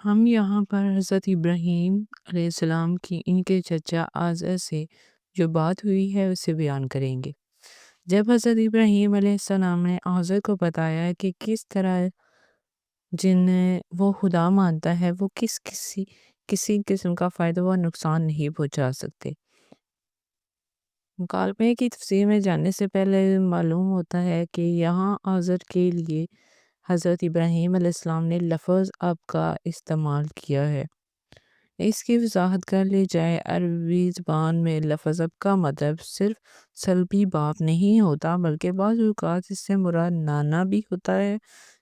ہم یہاں پر حضرت ابراہیم علیہ السلام کی ان کے چچا آزر سے جو بات ہوئی ہے اسے بیان کریں گے۔ جب حضرت ابراہیم علیہ السلام نے آزر کو بتایا کہ کس طرح جن وہ خدا مانتا ہے وہ کسی قسم کا فائدہ و نقصان نہیں پہنچا سکتے۔ مکالمے کی تفسیر میں جاننے سے پہلے معلوم ہوتا ہے کہ یہاں آزر کے لیے حضرت ابراہیم علیہ السلام نے لفظ اب کا استعمال کیا ہے۔ اس کی وضاحت کر لی جائے، عربی زبان میں لفظ اب کا مطلب صرف سلبی باپ نہیں ہوتا بلکہ بعض اوقات اس سے مراد نانا بھی ہوتا ہے۔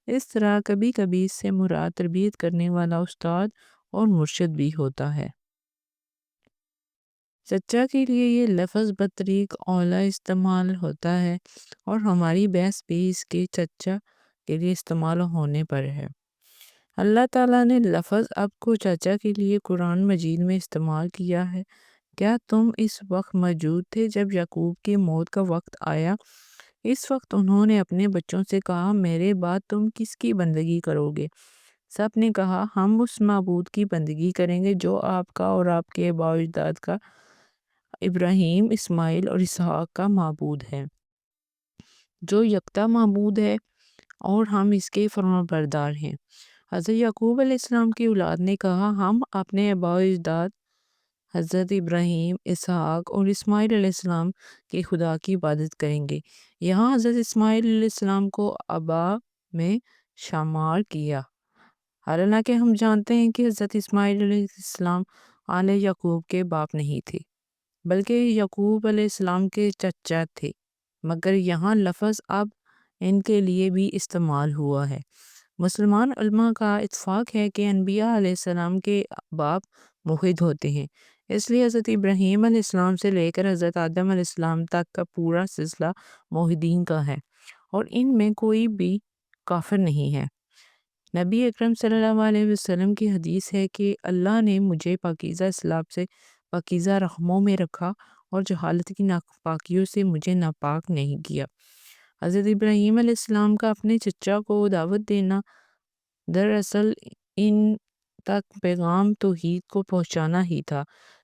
اس طرح کبھی کبھی اس سے مراد تربیت کرنے والا استاد اور مرشد بھی ہوتا ہے۔ چچا کے لیے یہ لفظ بطریق اولیٰ استعمال ہوتا ہے اور ہماری بحث بھی اس کے چچا کے لیے استعمال ہونے پر ہے۔ اللہ تعالیٰ نے لفظ اب کو چچا کے لیے قرآن مجید میں استعمال کیا ہے۔ کیا تم اس وقت موجود تھے جب یعقوب کی موت کا وقت آیا؟ اس وقت انہوں نے اپنے بچوں سے کہا، میرے بعد تم کس کی بندگی کرو گے؟ سب نے کہا، ہم اس معبود کی بندگی کریں گے جو آپ کا اور آپ کے آباء و اجداد کا ابراہیم، اسماعیل اور اسحاق کا معبود ہے، جو یکتا معبود ہے اور ہم اس کے فرمانبردار ہیں۔ حضرت یعقوب علیہ السلام کی اولاد نے کہا، ہم اپنے آباء و اجداد حضرت ابراہیم، اسحاق اور اسماعیل علیہ السلام کے خدا کی عبادت کریں گے۔ یہاں حضرت اسماعیل علیہ السلام کو آباء میں شمار کیا، حالانکہ ہم جانتے ہیں کہ حضرت اسماعیل علیہ السلام آل یعقوب کے باپ نہیں تھے بلکہ یعقوب علیہ السلام کے چچا تھے، مگر یہاں لفظ اب ان کے لیے بھی استعمال ہوا ہے۔ مسلمان علماء کا اتفاق ہے کہ انبیاء علیہ السلام کے باپ موحد ہوتے ہیں، اس لیے حضرت ابراہیم علیہ السلام سے لے کر حضرت آدم علیہ السلام تک کا پورا سلسلہ موحدین کا ہے اور ان میں کوئی بھی کافر نہیں ہے۔ نبی اکرم صلی اللہ علیہ وسلم کی حدیث ہے کہ اللہ نے مجھے پاکیزہ اسلام سے پاکیزہ رحموں میں رکھا اور جہالت کی ناپاکیوں سے مجھے ناپاک نہیں کیا۔ حضرت ابراہیم علیہ السلام کا اپنے چچا کو دعوت دینا دراصل ان تک پیغام توحید کو پہنچانا ہی تھا،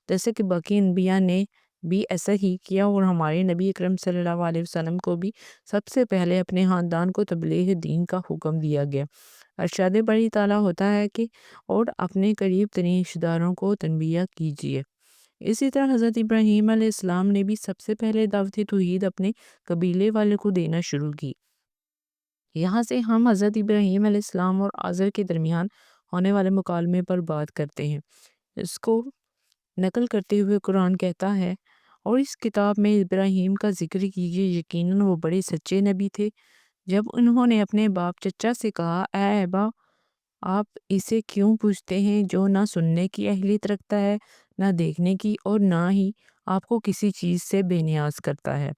جیسے کہ باقی انبیاء نے بھی ایسا ہی کیا اور ہمارے نبی اکرم صلی اللہ علیہ وسلم کو بھی سب سے پہلے اپنے خاندان کو تبلیغ دین کا حکم دیا گیا۔ ارشاد باری تعالیٰ ہوتا ہے کہ اور اپنے قریب ترین رشتہ داروں کو تنبیہ کیجیے۔ اسی طرح حضرت ابراہیم علیہ السلام نے بھی سب سے پہلے دعوت توحید اپنے قبیلے والے کو دینا شروع کی۔ یہاں سے ہم حضرت ابراہیم علیہ السلام اور آزر کے درمیان ہونے والے مکالمے پر بات کرتے ہیں۔ اس کو نقل کرتے ہوئے قرآن کہتا ہے، اور اس کتاب میں ابراہیم کا ذکر کیجیے، یقیناً وہ بڑے سچے نبی تھے۔ جب انہوں نے اپنے باپ چچا سے کہا، اے ابا، آپ اسے کیوں پوچھتے ہیں جو نہ سننے کی اہلیت رکھتا ہے، نہ دیکھنے کی، اور نہ ہی آپ کو کسی چیز سے بے نیاز کرتا ہے؟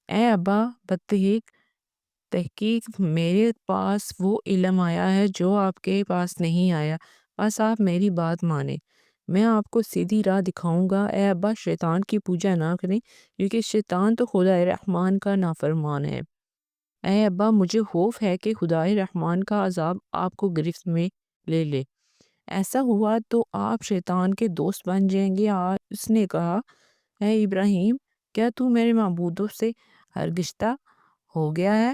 اے ابا، تحقیق میرے پاس وہ علم آیا ہے جو آپ کے پاس نہیں آیا، بس آپ میری بات مانیں، میں آپ کو سیدھی راہ دکھاؤں گا۔ اے ابا، شیطان کی پوجا نہ کریں کیونکہ شیطان تو خدا رحمان کا نافرمان ہے۔ اے ابا، مجھے خوف ہے کہ خدا رحمان کا عذاب آپ کو گرفت میں لے لے، ایسا ہوا تو آپ شیطان کے دوست بن جائیں گے۔ اس نے کہا، اے ابراہیم، کیا تو میرے معبودوں سے ہرگشتہ ہو گیا ہے؟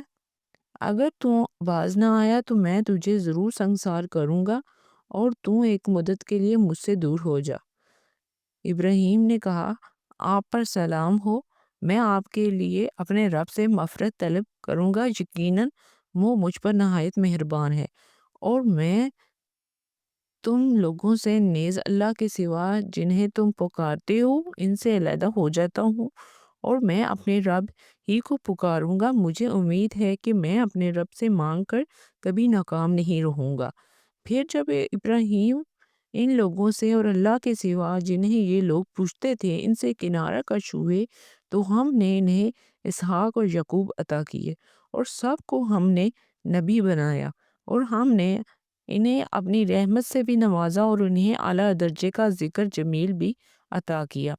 اگر تو باز نہ آیا تو میں تجھے ضرور سنسار کروں گا اور تو ایک مدت کے لیے مجھ سے دور ہو جا۔ ابراہیم نے کہا، آپ پر سلام ہو، میں آپ کے لیے اپنے رب سے مغفرت طلب کروں گا، یقیناً وہ مجھ پر نہایت مہربان ہے، اور میں تم لوگوں سے نیز اللہ کے سوا جنہیں تم پکارتے ہو ان سے علیحدہ ہو جاتا ہوں اور میں اپنے رب ہی کو پکاروں گا۔ مجھے امید ہے کہ میں اپنے رب سے مانگ کر کبھی ناکام نہیں رہوں گا۔ پھر جب ابراہیم ان لوگوں سے اور اللہ کے سوا جنہیں یہ لوگ پوچھتے تھے ان سے کنارہ کش ہوئے تو ہم نے انہیں اسحاق اور یعقوب عطا کیے اور سب کو ہم نے نبی بنایا، اور ہم نے انہیں اپنی رحمت سے بھی نوازا اور انہیں اعلیٰ درجے کا ذکر جمیل بھی عطا کیا۔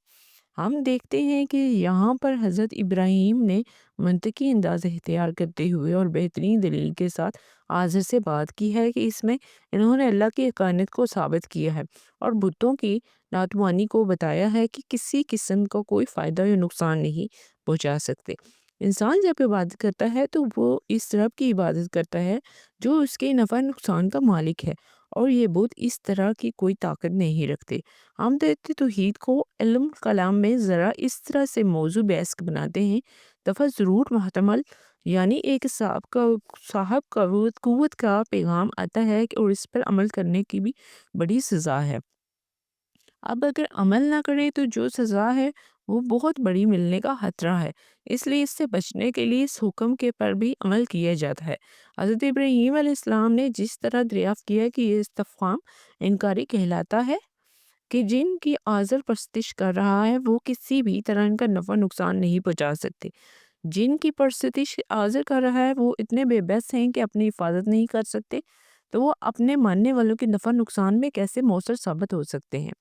ہم دیکھتے ہیں کہ یہاں پر حضرت ابراہیم نے منطقی انداز اختیار کرتے ہوئے اور بہترین دلیل کے ساتھ آزر سے بات کی ہے کہ اس میں انہوں نے اللہ کی حقانیت کو ثابت کیا ہے اور بتوں کی ناتوانی کو بتایا ہے کہ کسی قسم کا کوئی فائدہ یا نقصان نہیں پہنچا سکتے۔ انسان جب عبادت کرتا ہے تو وہ اس رب کی عبادت کرتا ہے جو اس کے نفع نقصان کا مالک ہے، اور یہ بت اس طرح کی کوئی طاقت نہیں رکھتے۔ ہم دیکھتے توحید کو علم کلام میں ذرا اس طرح سے موضوع بحث بناتے ہیں، دفعہ ضرور محتمل، یعنی ایک صاحب قوت کا پیغام آتا ہے اور اس پر عمل کرنے کی بھی بڑی سزا ہے۔ اب اگر عمل نہ کرے تو جو سزا ہے وہ بہت بڑی ملنے کا خطرہ ہے، اس لیے اس سے بچنے کے لیے اس حکم کے پر بھی عمل کیا جاتا ہے۔ حضرت ابراہیم علیہ السلام نے جس طرح دریافت کیا کہ یہ استفہام انکاری کہلاتا ہے کہ جن کی آزر پرستش کر رہا ہے وہ کسی بھی طرح ان کا نفع نقصان نہیں پہنچا سکتے، جن کی پرستش آزر کر رہا ہے وہ اتنے بے بس ہیں کہ اپنی حفاظت نہیں کر سکتے، تو وہ اپنے ماننے والوں کے نفع نقصان میں کیسے مؤثر ثابت ہو سکتے ہیں۔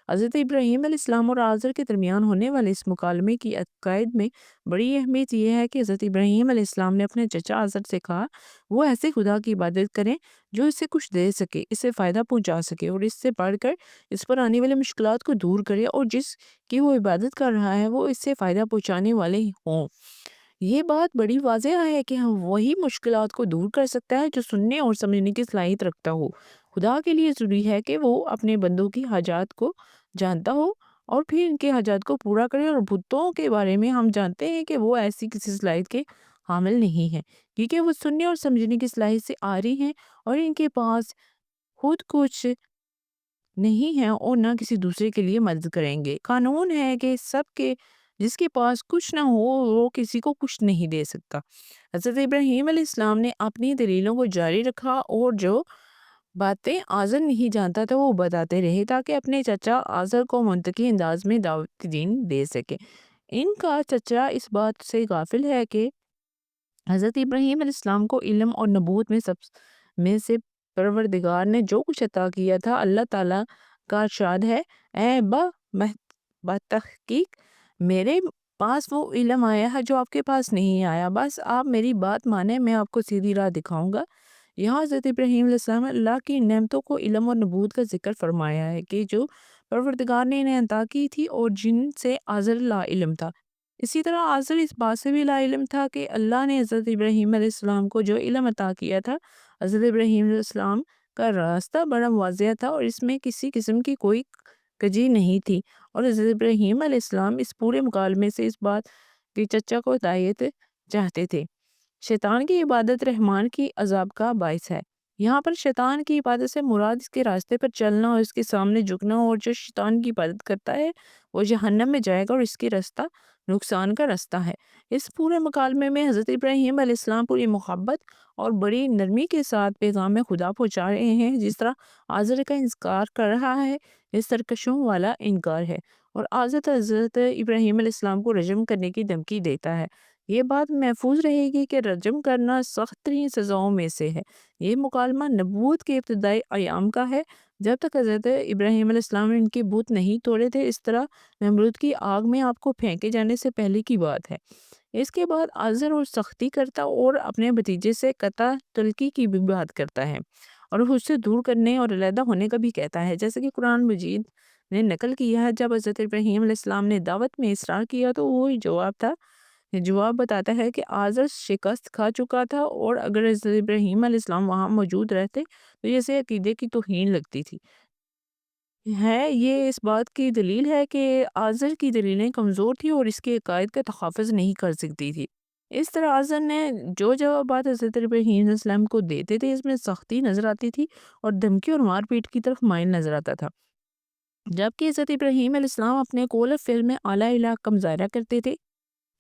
حضرت ابراہیم علیہ السلام اور آزر کے درمیان ہونے والے اس مکالمے کی عقائد میں بڑی اہمیت یہ ہے کہ حضرت ابراہیم علیہ السلام نے اپنے چچا آزر سے کہا وہ ایسے خدا کی عبادت کریں جو اسے کچھ دے سکے، اسے فائدہ پہنچا سکے اور اس سے بڑھ کر اس پر آنے والے مشکلات کو دور کرے، اور جس کی وہ عبادت کر رہا ہے وہ اس سے فائدہ پہنچانے والے ہوں۔ یہ بات بڑی واضح ہے کہ ہم وہی مشکلات کو دور کر سکتا ہے جو سننے اور سمجھنے کی صلاحیت رکھتا ہو۔ خدا کے لیے ضروری ہے کہ وہ اپنے بندوں کی حاجات کو جانتا ہو اور پھر ان کے حاجات کو پورا کرے، اور بتوں کے بارے میں ہم جانتے ہیں کہ وہ ایسی کسی صلاحیت کے حامل نہیں ہیں، کیونکہ وہ سننے اور سمجھنے کی صلاحیت سے عاری ہیں اور ان کے پاس خود کچھ نہیں ہے اور نہ کسی دوسرے کے لیے مدد کریں گے۔ قانون ہے کہ جس کے پاس کچھ نہ ہو وہ کسی کو کچھ نہیں دے سکتا۔ حضرت ابراہیم علیہ السلام نے اپنی دلیلوں کو جاری رکھا اور جو باتیں آزر نہیں جانتا تھا وہ بتاتے رہے تاکہ اپنے چچا آزر کو منطقی انداز میں دعوت دین دے سکے۔ ان کا چچا اس بات سے غافل ہے کہ حضرت ابراہیم علیہ السلام کو علم اور نبوت میں سے پروردگار نے جو کچھ عطا کیا تھا، اللہ تعالیٰ کا ارشاد ہے، اے بتحقیق میرے پاس وہ علم آیا ہے جو آپ کے پاس نہیں آیا، بس آپ میری بات مانیں، میں آپ کو سیدھی راہ دکھاؤں گا۔ یہاں حضرت ابراہیم علیہ السلام اللہ کی نعمتوں کو علم اور نبوت کا ذکر فرمایا ہے کہ جو پروردگار نے انہیں عطا کی تھی اور جن سے آزر لا علم تھا۔ اسی طرح آزر اس بات سے بھی لا علم تھا کہ اللہ نے حضرت ابراہیم علیہ السلام کو جو علم عطا کیا تھا، حضرت ابراہیم علیہ السلام کا راستہ بڑا واضح تھا اور اس میں کسی قسم کی کوئی کجی نہیں تھی، اور حضرت ابراہیم علیہ السلام اس پورے مکالمے سے اس بات کی چچا کو ہدایت چاہتے تھے۔ شیطان کی عبادت رحمان کی عذاب کا باعث ہے۔ یہاں پر شیطان کی عبادت سے مراد اس کے راستے پر چلنا اور اس کے سامنے جھکنا، اور جو شیطان کی عبادت کرتا ہے وہ جہنم میں جائے گا اور اس کی راستہ نقصان کا راستہ ہے۔ اس پورے مکالمے میں حضرت ابراہیم علیہ السلام پوری محبت اور بڑی نرمی کے ساتھ پیغام خدا پہنچا رہے ہیں، جس طرح آزر کا انکار کر رہا ہے یہ سرکشوں والا انکار ہے، اور حضرت ابراہیم علیہ السلام کو رجم کرنے کی دھمکی دیتا ہے۔ یہ بات محفوظ رہے گی کہ رجم کرنا سخت ترین سزاؤں میں سے ہے۔ یہ مکالمہ نبوت کے ابتدائی ایام کا ہے، جب تک حضرت ابراہیم علیہ السلام نے ان کے بت نہیں توڑے تھے، اس طرح نمرود کی آگ میں آپ کو پھینکے جانے سے پہلے کی بات ہے۔ اس کے بعد آزر اور سختی کرتا اور اپنے بھتیجے سے قطع تلقی کی بھی بات کرتا ہے، اور اس سے دور کرنے اور علیحدہ ہونے کا بھی کہتا ہے، جیسے کہ قرآن مجید نے نقل کیا ہے۔ جب حضرت ابراہیم علیہ السلام نے دعوت میں اصرار کیا تو وہ جواب بتاتا ہے کہ آزر شکست کھا چکا تھا، اور اگر حضرت ابراہیم علیہ السلام وہاں موجود رہتے تو جیسے عقیدے کی توہین لگتی تھی۔ یہ اس بات کی دلیل ہے کہ آزر کی دلیلیں کمزور تھی اور اس کے عقائد کا تحفظ نہیں کر سکتی تھی۔ اس طرح آزر نے جو جوابات حضرت ابراہیم علیہ السلام کو دیتے تھے اس میں سختی نظر آتی تھی اور دھمکی اور مار پیٹ کی طرف مائل نظر آتا تھا، جبکہ حضرت ابراہیم علیہ السلام اپنے قول و فعل میں اعلیٰ الہ کا مظاہرہ کرتے تھے۔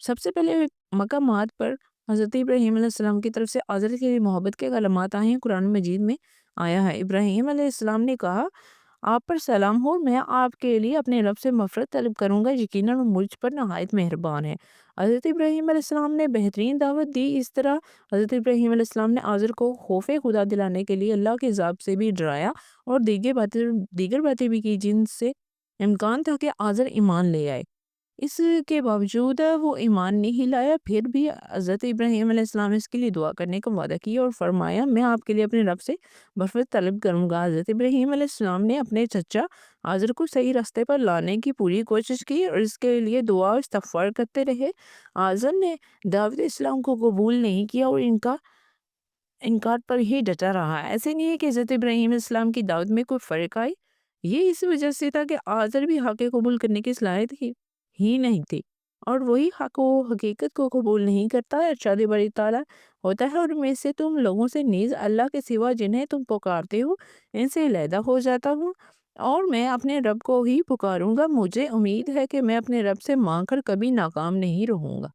سب سے پہلے مقامات پر حضرت ابراہیم علیہ السلام کی طرف سے آزر کے لیے محبت کے کلمات آئے ہیں۔ قرآن مجید میں آیا ہے، ابراہیم علیہ السلام نے کہا، آپ پر سلام ہو، میں آپ کے لیے اپنے رب سے مغفرت طلب کروں گا، یقیناً وہ مجھ پر نہایت مہربان ہے۔ حضرت ابراہیم علیہ السلام نے بہترین دعوت دی۔ اس طرح حضرت ابراہیم علیہ السلام نے آزر کو خوف خدا دلانے کے لیے اللہ کے عذاب سے بھی ڈرایا اور دیگر باتیں بھی کی جن سے امکان تھا کہ آزر ایمان لے آئے۔ اس کے باوجود وہ ایمان نہیں لایا، پھر بھی حضرت ابراہیم علیہ السلام اس کے لیے دعا کرنے کا وعدہ کیا اور فرمایا میں آپ کے لیے اپنے رب سے مغفرت طلب کروں گا۔ حضرت ابراہیم علیہ السلام نے اپنے چچا آزر کو صحیح راستے پر لانے کی پوری کوشش کی اور اس کے لیے دعا اور استغفار کرتے رہے۔ آزر نے دعوت اسلام کو قبول نہیں کیا اور انکار پر ہی ڈٹا رہا۔ ایسے نہیں ہے کہ حضرت ابراہیم علیہ السلام کی دعوت میں کوئی فرق آئی، یہ اس وجہ سے تھا کہ آزر بھی حق قبول کرنے کی صلاحیت ہی نہیں تھی، اور وہی حق و حقیقت کو قبول نہیں کرتا۔ ارشاد باری تعالیٰ ہوتا ہے اور میں سے تم لوگوں سے نیز اللہ کے سوا جنہیں تم پکارتے ہو ان سے علیحدہ ہو جاتا ہوں، اور میں اپنے رب کو ہی پکاروں گا۔ مجھے امید ہے کہ میں اپنے رب سے مانگ کر کبھی ناکام نہیں رہوں گا۔